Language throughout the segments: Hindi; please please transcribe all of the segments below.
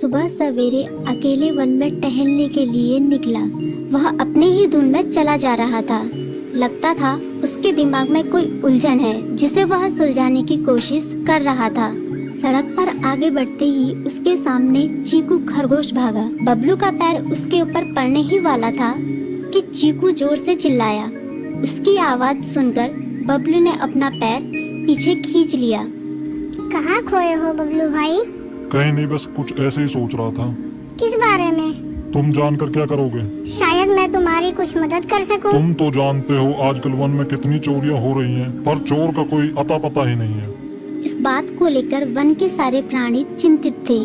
सुबह सवेरे अकेले वन में टहलने के लिए निकला। वह अपने ही धुन में चला जा रहा था। लगता था उसके दिमाग में कोई उलझन है जिसे वह सुलझाने की कोशिश कर रहा था। सड़क पर आगे बढ़ते ही उसके सामने चीकू खरगोश भागा। बबलू का पैर उसके ऊपर पड़ने ही वाला था कि चीकू जोर से चिल्लाया। उसकी आवाज सुनकर बबलू ने अपना पैर पीछे खींच लिया। कहाँ खोए हो बबलू भाई? कहीं नहीं, बस कुछ ऐसे ही सोच रहा था। किस बारे में? तुम जानकर क्या करोगे? शायद मैं तुम्हारी कुछ मदद कर सकूं। तुम तो जानते हो आजकल वन में कितनी चोरियां हो रही हैं, पर चोर का कोई अता पता ही नहीं है। इस बात को लेकर वन के सारे प्राणी चिंतित थे।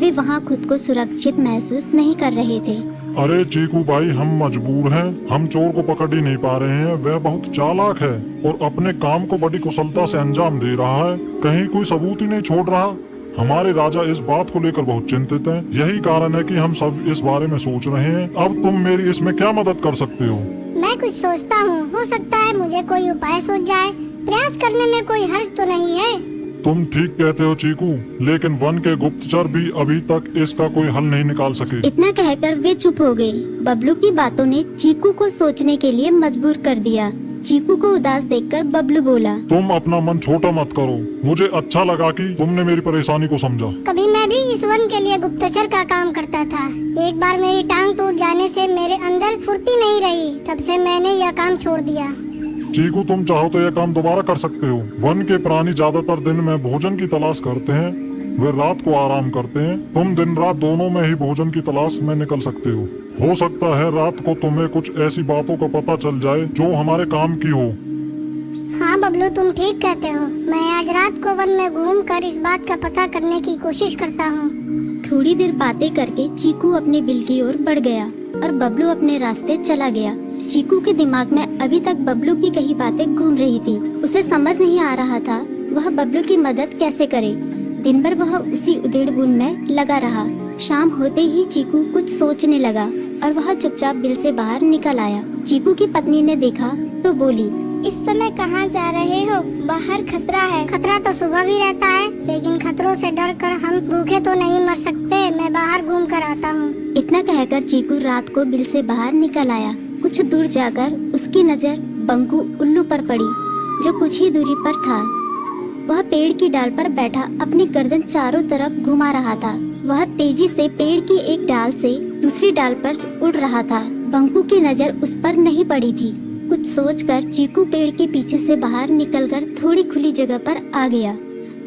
वे वहाँ खुद को सुरक्षित महसूस नहीं कर रहे थे। अरे चीकू भाई, हम मजबूर हैं। हम चोर को पकड़ ही नहीं पा रहे हैं। वह बहुत चालाक है और अपने काम को बड़ी कुशलता से अंजाम दे रहा है। कहीं कोई सबूत ही नहीं छोड़ रहा। हमारे राजा इस बात को लेकर बहुत चिंतित हैं। यही कारण है कि हम सब इस बारे में सोच रहे हैं। अब तुम मेरी इसमें क्या मदद कर सकते हो? मैं कुछ सोचता हूँ, हो सकता है मुझे कोई उपाय सूझ जाए। प्रयास करने में कोई हर्ज तो नहीं है। तुम ठीक कहते हो चीकू, लेकिन वन के गुप्तचर भी अभी तक इसका कोई हल नहीं निकाल सके। इतना कहकर वे चुप हो गए। बबलू की बातों ने चीकू को सोचने के लिए मजबूर कर दिया। चीकू को उदास देखकर बबलू बोला, तुम अपना मन छोटा मत करो। मुझे अच्छा लगा कि तुमने मेरी परेशानी को समझा। कभी मैं भी इस वन के लिए गुप्तचर का काम करता था। एक बार मेरी टांग टूट जाने से मेरे अंदर फुर्ती नहीं रही। तब से मैंने यह काम छोड़ दिया। चीकू, तुम चाहो तो यह काम दोबारा कर सकते हो। वन के प्राणी ज्यादातर दिन में भोजन की तलाश करते हैं, वे रात को आराम करते हैं। तुम दिन रात दोनों में ही भोजन की तलाश में निकल सकते हो सकता है रात को तुम्हें कुछ ऐसी बातों का पता चल जाए जो हमारे काम की हो। हाँ बबलू, तुम ठीक कहते हो। मैं आज रात को वन में घूमकर इस बात का पता करने की कोशिश करता हूँ। थोड़ी देर बातें करके चीकू अपने बिल की ओर बढ़ गया और बबलू अपने रास्ते चला गया। चीकू के दिमाग में अभी तक बबलू की कही बातें घूम रही थी। उसे समझ नहीं आ रहा था वह बबलू की मदद कैसे करे। दिन भर वह उसी उधेड़-बुन में लगा रहा। शाम होते ही चीकू कुछ सोचने लगा और वह चुपचाप बिल से बाहर निकल आया। चीकू की पत्नी ने देखा तो बोली, इस समय कहाँ जा रहे हो? बाहर खतरा है। खतरा तो सुबह भी रहता है, लेकिन खतरों से डरकर हम भूखे तो नहीं मर सकते। मैं बाहर घूम कर आता हूँ। इतना कहकर चीकू रात को बिल से बाहर निकल आया। कुछ दूर जाकर उसकी नजर बंकू उल्लू पर पड़ी, जो कुछ ही दूरी पर था। वह पेड़ की डाल पर बैठा अपनी गर्दन चारों तरफ घुमा रहा था। वह तेजी से पेड़ की एक डाल से दूसरी डाल पर उड़ रहा था। बंकू की नजर उस पर नहीं पड़ी थी। कुछ सोचकर चीकू पेड़ के पीछे से बाहर निकलकर थोड़ी खुली जगह पर आ गया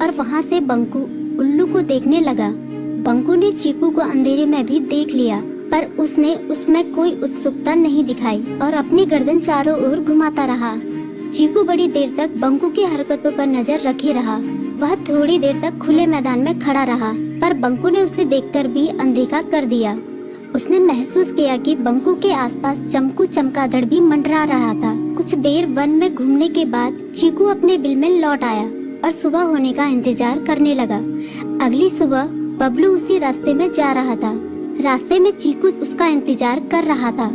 और वहाँ से बंकू उल्लू को देखने लगा। बंकू ने चीकू को अंधेरे में भी देख लिया, पर उसने उसमें कोई उत्सुकता नहीं दिखाई और अपनी गर्दन चारों ओर घुमाता रहा। चीकू बड़ी देर तक बंकू की हरकतों पर नजर रखे रहा। वह थोड़ी देर तक खुले मैदान में खड़ा रहा, पर बंकू ने उसे देखकर भी अनदेखा कर दिया। उसने महसूस किया कि बंकू के आसपास चमकू चमगादड़ भी मंडरा रहा था। कुछ देर वन में घूमने के बाद चीकू अपने बिल में लौट आया और सुबह होने का इंतजार करने लगा। अगली सुबह बबलू उसी रास्ते में जा रहा था। रास्ते में चीकू उसका इंतजार कर रहा था।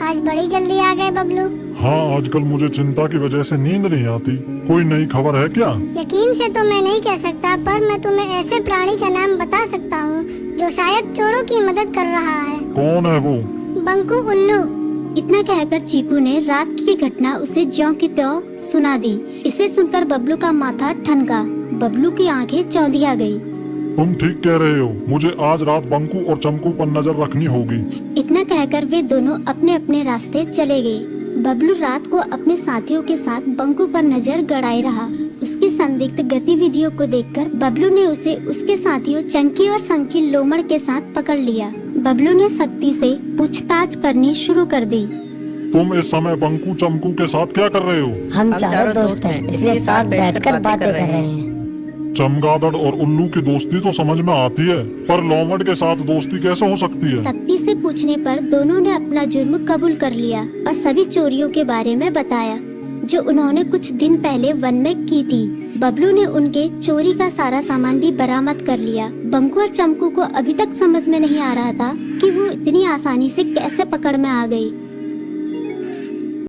आज बड़ी जल्दी आ गए बबलू। हाँ, आजकल मुझे चिंता की वजह से नींद नहीं आती। कोई नई खबर है क्या? यकीन से तो मैं नहीं कह सकता, पर मैं तुम्हें ऐसे प्राणी का नाम बता सकता हूँ जो शायद चोरों की मदद कर रहा है। कौन है वो? बंकू उल्लू। इतना कहकर चीकू ने रात की घटना उसे ज्यों की त्यों सुना दी। इसे सुनकर बबलू का माथा ठनका। बबलू की आंखें चौंधिया गई। तुम ठीक कह रहे हो। मुझे आज रात बंकू और चमकू पर नजर रखनी होगी। इतना कहकर वे दोनों अपने अपने रास्ते चले गए। बबलू रात को अपने साथियों के साथ बंकू पर नजर गड़ाए रहा। उसकी संदिग्ध गतिविधियों को देखकर बबलू ने उसे उसके साथियों चंकी और संकी लोमड़ के साथ पकड़ लिया। बबलू ने सख्ती से पूछताछ करनी शुरू कर दी। तुम इस समय बंकू चमकू के साथ क्या कर रहे हो? हम चारों दोस्त हैं, इसलिए साथ बैठकर बातें कर रहे हैं। चमगादड़ और उल्लू की दोस्ती तो समझ में आती है, पर लोमड़ के साथ दोस्ती कैसे हो सकती है? सख्ती से पूछने पर दोनों ने अपना जुर्म कबूल कर लिया और सभी चोरियों के बारे में बताया जो उन्होंने कुछ दिन पहले वन में की थी। बबलू ने उनके चोरी का सारा सामान भी बरामद कर लिया। बंकू और चमकू को अभी तक समझ में नहीं आ रहा था कि वो इतनी आसानी से कैसे पकड़ में आ गई।